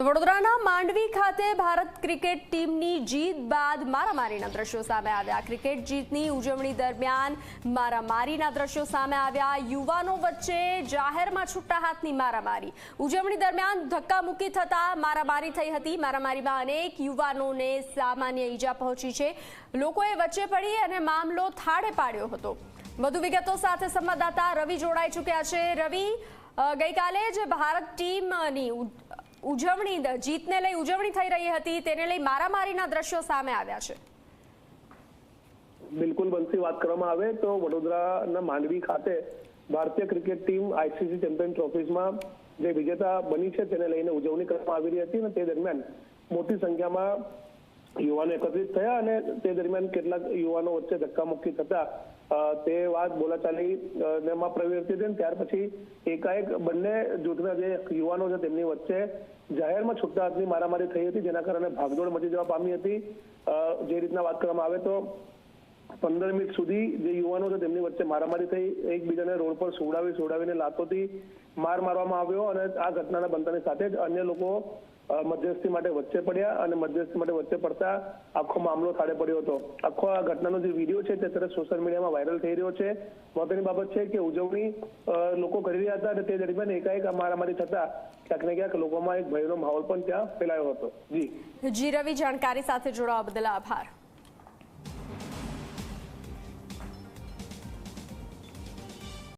વડોદરાના માંડવી ખાતે ભારત ક્રિકેટ ટીમની જીત બાદ મારામારીના દ્રશ્યો સામે આવ્યા। ક્રિકેટ જીતની ઉજવણી દરમિયાન મારામારીના દ્રશ્યો સામે આવ્યા। યુવાનો વચ્ચે જાહેરમાં છૂટા હાથની મારામારી। ઉજવણી દરમિયાન ધક્કામુક્કી થતા મારામારી થઈ હતી। મારામારીમાં અનેક યુવાનોને સામાન્ય ઈજા પહોંચી છે। લોકોએ વચ્ચે પડી અને મામલો થાળે પાડ્યો હતો। વધુ વિગતો સાથે સંવાદદાતા રવિ જોડાઈ ચૂક્યા છે। રવિ, ગઈકાલે જ ભારત ટીમની ઉજવણી જીતને લઈ ઉજવણી થઈ રહી હતી, તેને લઈ મારામારીના દ્રશ્યો સામે આવ્યા છે। બિલકુલ બંસી, વાત કરવામાં આવે તો વડોદરાના માંડવી ખાતે ભારતીય ક્રિકેટ ટીમ આઈસીસી ચેમ્પિયન ટ્રોફીઝમાં જે વિજેતા બની છે તેને લઈને ઉજવણી કરવામાં આવી રહી હતી અને તે દરમિયાન મોટી સંખ્યામાં યુવાનો એકત્રિત થયા અને તે દરમિયાન કેટલાક યુવાનો વચ્ચે ધક્કામુક્કી થતા તે વાત બોલાચાલીમાં પ્રવર્તી હતી। ત્યાર પછી એકાએક બંને જૂથના જે યુવાનો છે તેમની વચ્ચે જાહેરમાં છૂટા હાથની મારામારી થઈ હતી, જેના કારણે ભાગદોડ મચી જવા પામી હતી। જે રીતના વાત કરવામાં આવે તો 15 મિનિટ સુધી જે યુવાનો છે તેમની વચ્ચે મારામારી થઈ। એકબીજાને રોડ પર સુવડાવીને લાતોથી માર મારવામાં આવ્યો અને આ ઘટનાના બનતાની સાથે જ અન્ય લોકો મધ્યસ્થી માટે વચ્ચે પડ્યા અને મધ્યસ્થી માટે વચ્ચે પડતા આખો મામલો થાળે પડ્યો હતો। આખો આ ઘટનાનો જે વિડીયો છે તે તરત સોશિયલ મીડિયામાં વાયરલ થઈ રહ્યો છે। મહત્વની બાબત છે કે ઉજવણી લોકો કરી રહ્યા હતા અને તે દરમિયાન એકાએક મારામારી થતા ક્યાંક ને ક્યાંક લોકોમાં એક ભયનો માહોલ પણ ત્યાં ફેલાયો હતો। જી રવિ, જાણકારી સાથે જોડાવા બદલ આભાર।